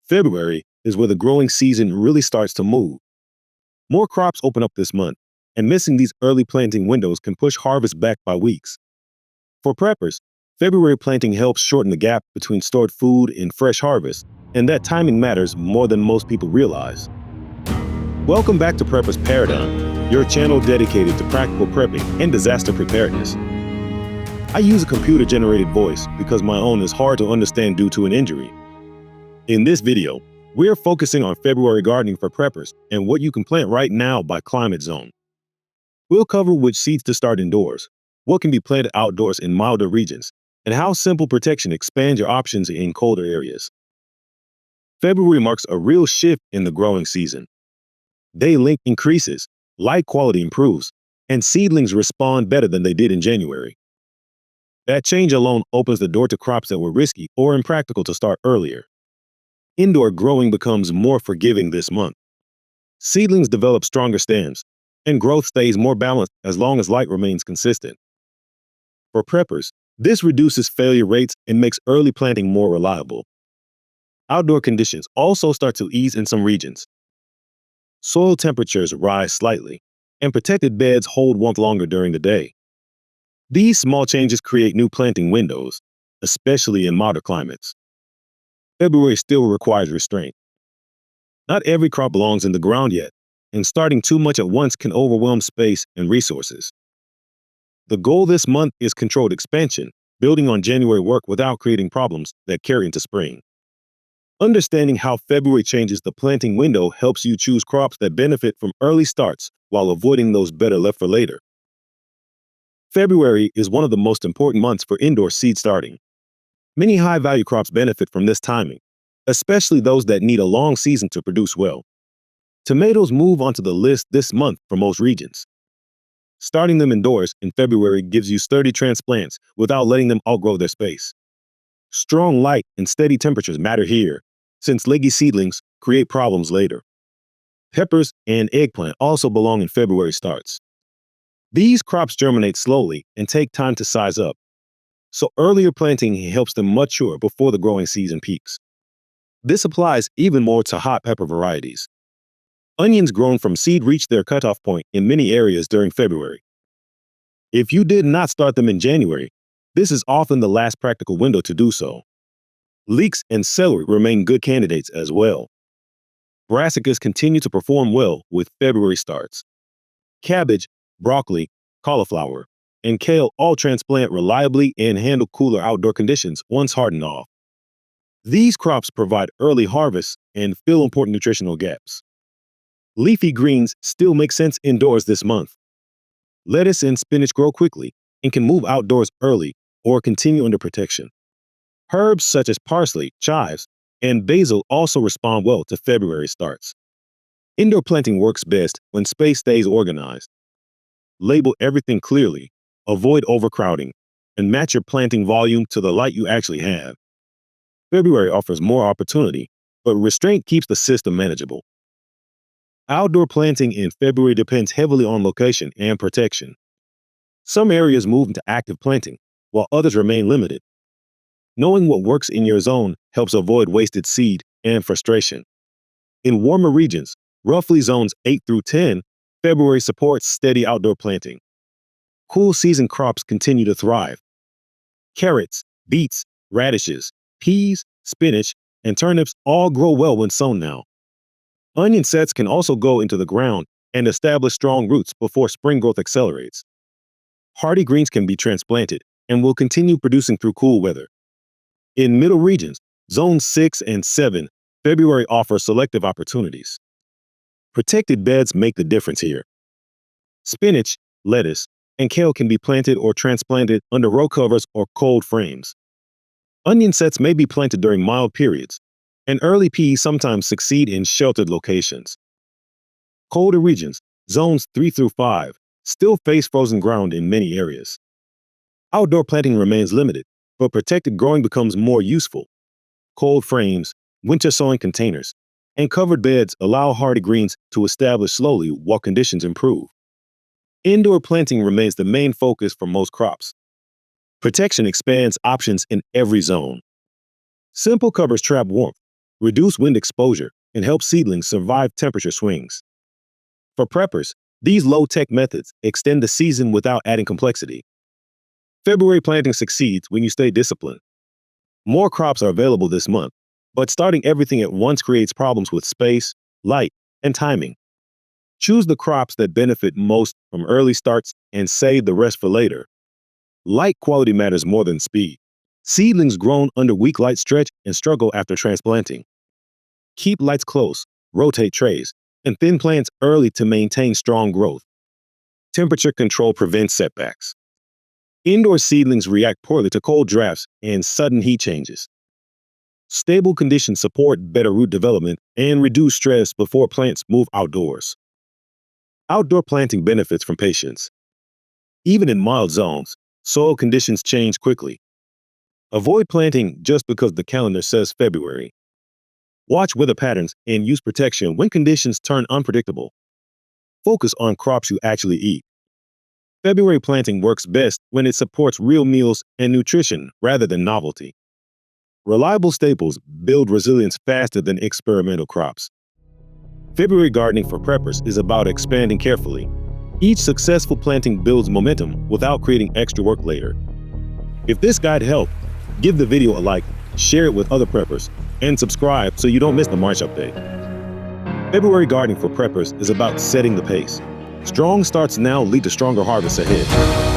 February is where the growing season really starts to move. More crops open up this month, and missing these early planting windows can push harvest back by weeks. For preppers, February planting helps shorten the gap between stored food and fresh harvest, and that timing matters more than most people realize. Welcome back to Prepper's Paradigm, your channel dedicated to practical prepping and disaster preparedness. I use a computer-generated voice because my own is hard to understand due to an injury. In this video, we're focusing on February gardening for preppers and what you can plant right now by climate zone. We'll cover which seeds to start indoors, what can be planted outdoors in milder regions, and how simple protection expands your options in colder areas. February marks a real shift in the growing season. Day length increases, light quality improves, and seedlings respond better than they did in January. That change alone opens the door to crops that were risky or impractical to start earlier. Indoor growing becomes more forgiving this month. Seedlings develop stronger stems, and growth stays more balanced as long as light remains consistent. For preppers, this reduces failure rates and makes early planting more reliable. Outdoor conditions also start to ease in some regions. Soil temperatures rise slightly, and protected beds hold warmth longer during the day. These small changes create new planting windows, especially in milder climates. February still requires restraint. Not every crop belongs in the ground yet, and starting too much at once can overwhelm space and resources. The goal this month is controlled expansion, building on January work without creating problems that carry into spring. Understanding how February changes the planting window helps you choose crops that benefit from early starts while avoiding those better left for later. February is one of the most important months for indoor seed starting. Many high-value crops benefit from this timing, especially those that need a long season to produce well. Tomatoes move onto the list this month for most regions. Starting them indoors in February gives you sturdy transplants without letting them outgrow their space. Strong light and steady temperatures matter here, since leggy seedlings create problems later. Peppers and eggplant also belong in February starts. These crops germinate slowly and take time to size up, so earlier planting helps them mature before the growing season peaks. This applies even more to hot pepper varieties. Onions grown from seed reach their cutoff point in many areas during February. If you did not start them in January, this is often the last practical window to do so. Leeks and celery remain good candidates as well. Brassicas continue to perform well with February starts. Cabbage, broccoli, cauliflower, and kale all transplant reliably and handle cooler outdoor conditions once hardened off. These crops provide early harvests and fill important nutritional gaps. Leafy greens still make sense indoors this month. Lettuce and spinach grow quickly and can move outdoors early or continue under protection. Herbs such as parsley, chives, and basil also respond well to February starts. Indoor planting works best when space stays organized. Label everything clearly, avoid overcrowding, and match your planting volume to the light you actually have. February offers more opportunity, but restraint keeps the system manageable. Outdoor planting in February depends heavily on location and protection. Some areas move into active planting, while others remain limited. Knowing what works in your zone helps avoid wasted seed and frustration. In warmer regions, roughly zones 8 through 10, February supports steady outdoor planting. Cool season crops continue to thrive. Carrots, beets, radishes, peas, spinach, and turnips all grow well when sown now. Onion sets can also go into the ground and establish strong roots before spring growth accelerates. Hardy greens can be transplanted and will continue producing through cool weather. In middle regions, zones 6 and 7, February offers selective opportunities. Protected beds make the difference here. Spinach, lettuce, and kale can be planted or transplanted under row covers or cold frames. Onion sets may be planted during mild periods, and early peas sometimes succeed in sheltered locations. Colder regions, zones 3 through 5, still face frozen ground in many areas. Outdoor planting remains limited, but protected growing becomes more useful. Cold frames, winter sowing containers, and covered beds allow hardy greens to establish slowly while conditions improve. Indoor planting remains the main focus for most crops. Protection expands options in every zone. Simple covers trap warmth, reduce wind exposure, and help seedlings survive temperature swings. For preppers, these low-tech methods extend the season without adding complexity. February planting succeeds when you stay disciplined. More crops are available this month, but starting everything at once creates problems with space, light, and timing. Choose the crops that benefit most from early starts and save the rest for later. Light quality matters more than speed. Seedlings grown under weak light stretch and struggle after transplanting. Keep lights close, rotate trays, and thin plants early to maintain strong growth. Temperature control prevents setbacks. Indoor seedlings react poorly to cold drafts and sudden heat changes. Stable conditions support better root development and reduce stress before plants move outdoors. Outdoor planting benefits from patience. Even in mild zones, soil conditions change quickly. Avoid planting just because the calendar says February. Watch weather patterns and use protection when conditions turn unpredictable. Focus on crops you actually eat. February planting works best when it supports real meals and nutrition rather than novelty. Reliable staples build resilience faster than experimental crops. February gardening for preppers is about expanding carefully. Each successful planting builds momentum without creating extra work later. If this guide helped, give the video a like, share it with other preppers, and subscribe so you don't miss the March update. February gardening for preppers is about setting the pace. Strong starts now lead to stronger harvests ahead.